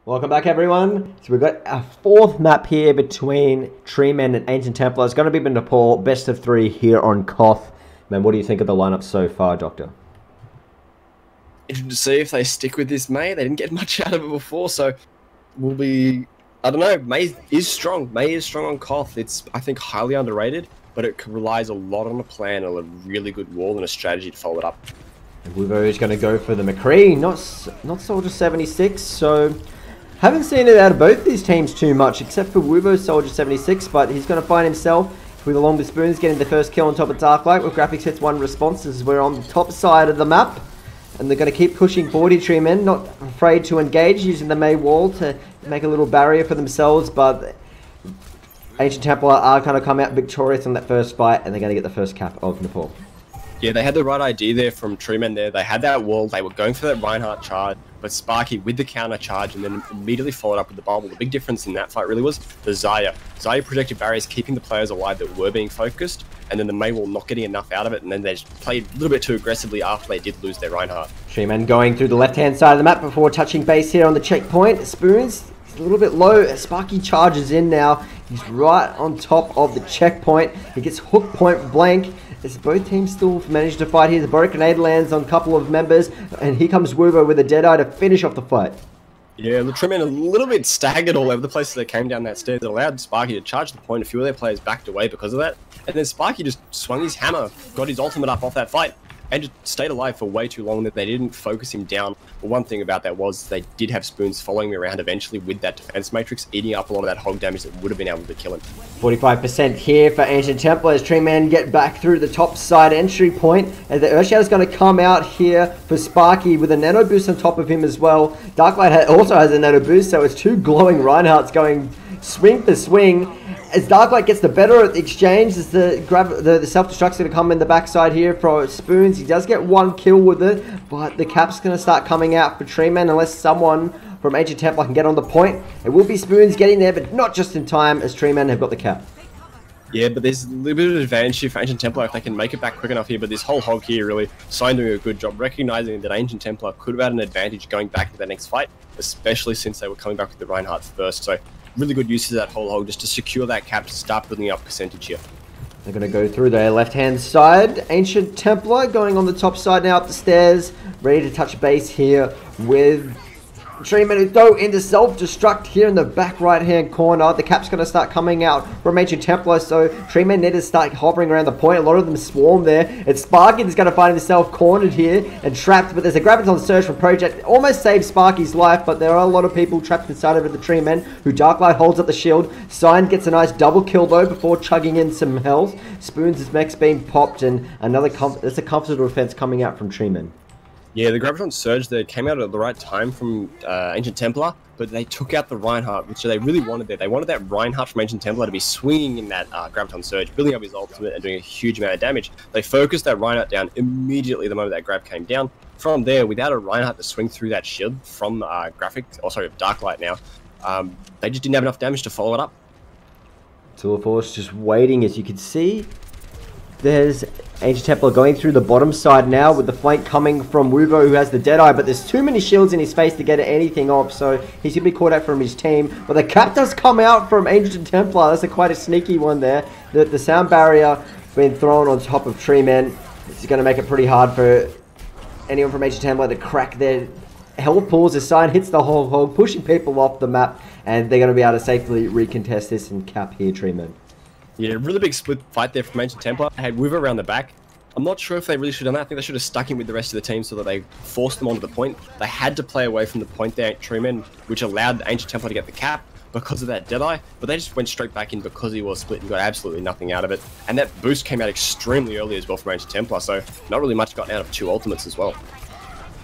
Welcome back, everyone. So we've got a fourth map here between Treemen and Ancient Templar. It's going to be Nepal, best of three here on Koth. Man, what do you think of the lineup so far, Doctor? Interested to see if they stick with this May. They didn't get much out of it before, so we'll be... I don't know. May is strong. May is strong on Koth. It's, I think, highly underrated, but it relies a lot on a plan and a really good wall and a strategy to follow it up. And Wuvo is going to go for the McCree, not Soldier 76, so... Haven't seen it out of both these teams too much, except for Wuvo Soldier 76, but he's going to find himself with along the spoons, getting the first kill on top of Darklight with graphics hits 1 responses. We're on the top side of the map, and they're going to keep pushing forward here, Treemen, not afraid to engage, using the May wall to make a little barrier for themselves, but Ancient Templar are going to come out victorious in that first fight, and they're going to get the first cap of Nepal. Yeah, they had the right idea there from Treemen there. They had that wall, they were going for that Reinhardt charge, but Sparky with the counter charge and then immediately followed up with the bubble. The big difference in that fight really was the Zarya. Zarya projected barriers, keeping the players alive that were being focused, and then the May wall not getting enough out of it, and then they just played a little bit too aggressively after they did lose their Reinhardt. Treemen going through the left-hand side of the map before touching base here on the checkpoint. Spoons, it's a little bit low. Sparky charges in now. He's right on top of the checkpoint. He gets hook point blank. As both teams still manage to fight here. The Boric grenade lands on a couple of members, and here comes Wuvo with a Deadeye to finish off the fight. Yeah, the Treemen a little bit staggered all over the place as they came down that stairs. It allowed Sparky to charge the point. A few of their players backed away because of that. And then Sparky just swung his hammer, got his ultimate up off that fight, and just stayed alive for way too long that they didn't focus him down. But one thing about that was they did have Spoons following me around eventually with that defense matrix, eating up a lot of that hog damage that would have been able to kill him. 45% here for Ancient Templar as Treemen get back through the top side entry point. And the Earthshadow's going to come out here for Sparky with a nano boost on top of him as well. Darklight also has a nano boost, so it's two glowing Reinhardts going swing for swing. As Darklight gets the better at the exchange, as the self-destruct's going to come in the backside here for Spoons. He does get one kill with it, but the cap's going to start coming out for Treemen unless someone from Ancient Templar can get on the point. It will be Spoons getting there, but not just in time as Treemen have got the cap. Yeah, but there's a little bit of advantage here for Ancient Templar if they can make it back quick enough here, but this whole hog here really, Sign doing a good job recognizing that Ancient Templar could have had an advantage going back to the next fight, especially since they were coming back with the Reinhardt first. So really good use of that whole hog just to secure that cap to start building up percentage here. They're going to go through their left-hand side. Ancient Templar going on the top side now up the stairs. Ready to touch base here with Treemen who go into self-destruct here in the back right-hand corner. The cap's going to start coming out from Ancient Templar, so Treemen need to start hovering around the point. A lot of them swarm there. And Sparky is going to find himself cornered here and trapped, but there's a Graviton Surge from Project. Almost saves Sparky's life, but there are a lot of people trapped inside of the Treemen who Darklight holds up the shield. Sign gets a nice double kill though before chugging in some health. Spoons' mech's being popped, and it's a comfortable defense coming out from Treemen. Yeah, the Graviton Surge there came out at the right time from Ancient Templar, but they took out the Reinhardt, which they really wanted there. They wanted that Reinhardt from Ancient Templar to be swinging in that Graviton Surge, building up his ultimate and doing a huge amount of damage. They focused that Reinhardt down immediately the moment that grab came down. From there, without a Reinhardt to swing through that shield from Darklight now, they just didn't have enough damage to follow it up. Tool Force just waiting, as you can see. There's Ancient Templar going through the bottom side now with the flank coming from Wuvo who has the Deadeye, but there's too many shields in his face to get anything off, so he's going to be caught out from his team. But the cap does come out from Ancient Templar. That's quite a sneaky one there. The sound barrier being thrown on top of Treemen. It's going to make it pretty hard for anyone from Ancient Templar to crack their health pools. The Sign hits the whole hog, pushing people off the map, and they're going to be able to safely recontest this and cap here Treemen. Yeah, really big split fight there from Ancient Templar. They had Wuvo around the back. I'm not sure if they really should have done that. I think they should have stuck him with the rest of the team so that they forced them onto the point. They had to play away from the point there, Treemen, which allowed the Ancient Templar to get the cap because of that Deadeye, but they just went straight back in because he was split and got absolutely nothing out of it. And that boost came out extremely early as well from Ancient Templar, so not really much gotten out of 2 ultimates as well.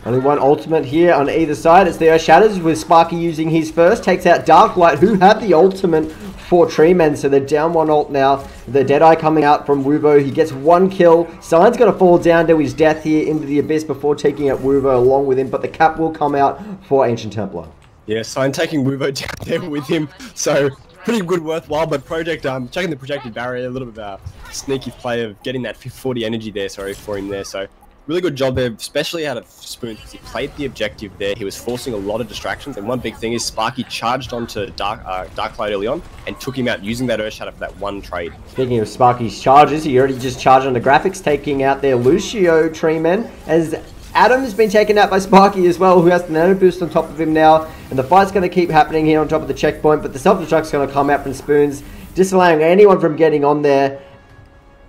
Only one ultimate here on either side. It's the Earthshadows with Sparky using his first. Takes out Darklight, who had the ultimate for Treemen, so they're down 1 ult now. The Deadeye coming out from Wuvo. He gets 1 kill. Sign's going to fall down to his death here into the abyss before taking out Wuvo along with him, but the cap will come out for Ancient Templar. Yeah, Sign taking Wuvo down there with him, so pretty good, worthwhile, but Project, checking the projected barrier, a little bit of a sneaky play of getting that 40 energy there, for him there, so Really good job there, especially out of Spoon, because he played the objective there. He was forcing a lot of distractions, and one big thing is Sparky charged onto Darklight early on and took him out using that Earth Shadow for that one trade. Speaking of Sparky's charges, he already just charged on the graphics, taking out their Lucio Treemen, as Adam's been taken out by Sparky as well, who has the nano boost on top of him now, and the fight's going to keep happening here on top of the checkpoint, but the self-destruct's going to come out from Spoons, disallowing anyone from getting on there.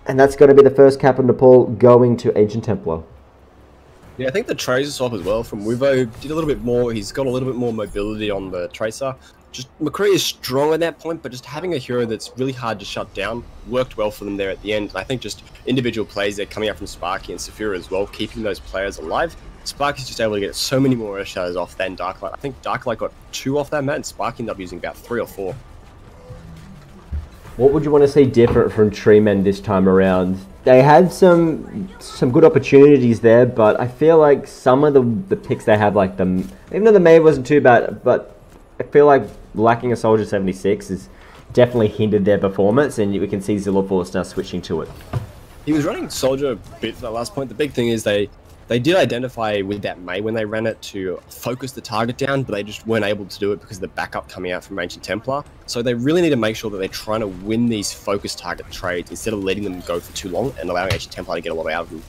And that's going to be the first cap in Nepal going to Ancient Templar. Yeah, I think the Tracer swap as well from Wivo did a little bit more. He's got a little bit more mobility on the Tracer. Just McCree is strong at that point, but just having a hero that's really hard to shut down worked well for them there at the end. And I think just individual plays there coming out from Sparky and Saphira as well, keeping those players alive. Sparky's just able to get so many more Earth Shadows off than Darklight. I think Darklight got 2 off that mat, and Sparky ended up using about 3 or 4. What would you want to see different from Treemen this time around? They had some good opportunities there, but I feel like some of the picks they had, like even though the May wasn't too bad, but I feel like lacking a Soldier 76 has definitely hindered their performance, and we can see Zilla Force now switching to it. He was running Soldier a bit for that last point. The big thing is they did identify with that May when they ran it to focus the target down, but they just weren't able to do it because of the backup coming out from Ancient Templar. So they really need to make sure that they're trying to win these focus target trades instead of letting them go for too long and allowing Ancient Templar to get a lot out of them.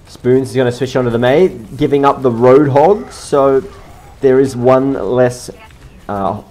Spoons is going to switch onto the May, giving up the Roadhog, so there is one less... I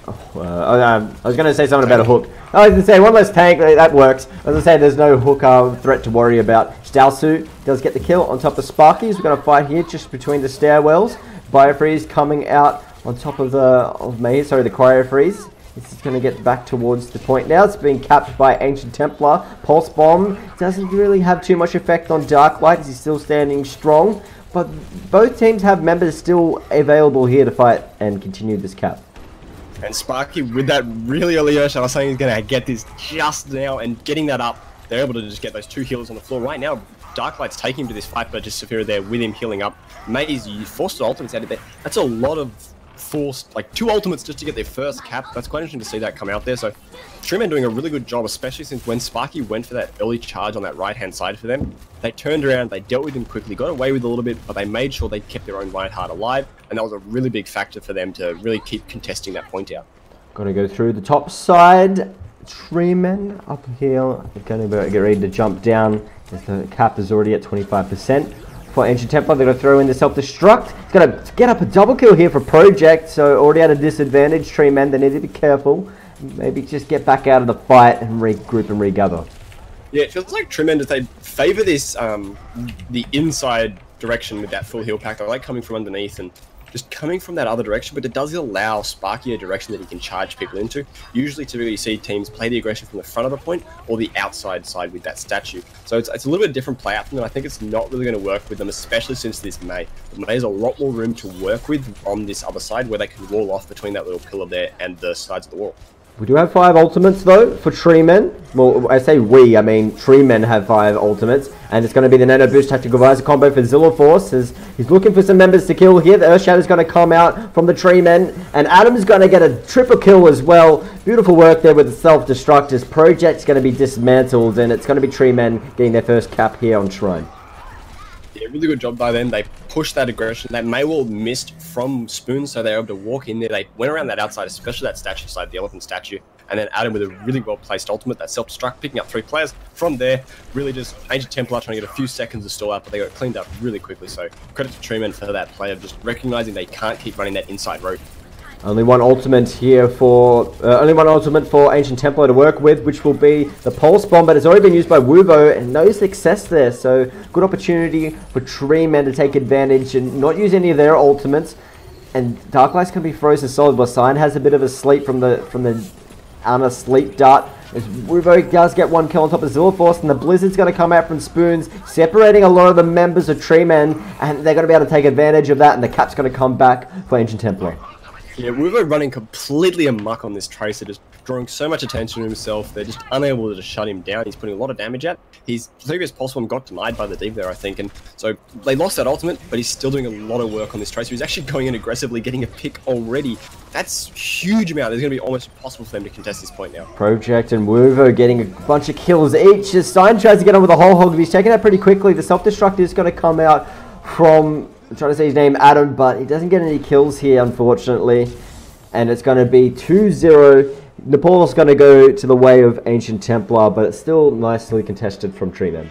was going to say something about a hook. I was going to say one less tank, that works. As I say, there's no hook threat to worry about. Stalsu does get the kill on top of Sparkies. We're going to fight here just between the stairwells. Biofreeze coming out on top of the Cryofreeze. This is going to get back towards the point now. It's being capped by Ancient Templar. Pulse Bomb doesn't really have too much effect on Darklight as he's still standing strong. But both teams have members still available here to fight and continue this cap. And Sparky, with that really early Earth Shadow, I was saying he's going to get this just now, and getting that up, they're able to just get those 2 healers on the floor. Right now, Darklight's taking him to this fight, but just Saphira there with him healing up. Maze, you forced the ultimates out of there. That's a lot of forced, like 2 ultimates just to get their first cap. That's quite interesting to see that come out there. So, Treemen doing a really good job, especially since when Sparky went for that early charge on that right-hand side for them, they turned around, they dealt with him quickly, got away with a little bit, but they made sure they kept their own Reinhardt alive, and that was a really big factor for them to really keep contesting that point out. Gonna go through the top side. Treemen up here. They're gonna get ready to jump down as the cap is already at 25%. For Ancient Templar, they're gonna throw in the self-destruct. It's gonna get up a double kill here for Project, so already at a disadvantage. Treemen, they need to be careful. Maybe just get back out of the fight and regroup and regather. Yeah, it feels like Treemen, they favour this, the inside direction with that full heal pack. They like coming from underneath and just coming from that other direction, but it does allow Sparky a direction that he can charge people into. Usually, typically, you see teams play the aggression from the front of the point or the outside side with that statue. So it's a little bit different play out from them. I think it's not really going to work with them, especially since this May. The May has a lot more room to work with on this other side where they can wall off between that little pillar there and the sides of the wall. We do have 5 ultimates though for Treemen. Well, I say we, I mean Treemen have 5 ultimates, and it's going to be the Nano Boost Tactical Visor combo for Zilla Force as he's looking for some members to kill here. The Earth Shadow is going to come out from the Treemen, and Adam's going to get a triple kill as well. Beautiful work there with the self-destruct as Project's going to be dismantled, and it's going to be Treemen getting their first cap here on Shrine. Yeah, really good job by them. They pushed that aggression. That Maywall missed from Spoon, so they were able to walk in there. They went around that outside, especially that statue side, the elephant statue, and then Adam with a really well-placed ultimate, that self-destruct, picking up 3 players. From there, really just Ancient Templar trying to get a few seconds of stall out, but they got cleaned up really quickly. So credit to Treemen for that play of just recognizing they can't keep running that inside road. Only one ultimate here for Ancient Templar to work with, which will be the Pulse Bomb, but it's already been used by Wuvo and no success there. So good opportunity for Treemen to take advantage and not use any of their ultimates. And Darklight's gonna be frozen solid. While Sign has a bit of a sleep from the Anna sleep dart. As Wuvo does get 1 kill on top of Zilla Force, and the Blizzard's going to come out from Spoons, separating a lot of the members of Treemen, and they're going to be able to take advantage of that, and the cap's going to come back for Ancient Templar. Yeah, we were running completely amok on this Tracer, just drawing so much attention to himself. They're just unable to shut him down. He's putting a lot of damage out. His previous pulse bomb got denied by the Deep there, I think, and so they lost that ultimate, but he's still doing a lot of work on this Tracer. He's actually going in aggressively, getting a pick already. That's a huge amount. It's going to be almost impossible for them to contest this point now. Project and Wovo getting a bunch of kills each. As Sign tries to get on with the whole hog, but he's taking that pretty quickly. The self-destruct is going to come out from, I'm trying to say his name, Adam, but he doesn't get any kills here, unfortunately. And it's going to be 2-0. Nepal's going to go to the way of Ancient Templar, but it's still nicely contested from Treemen.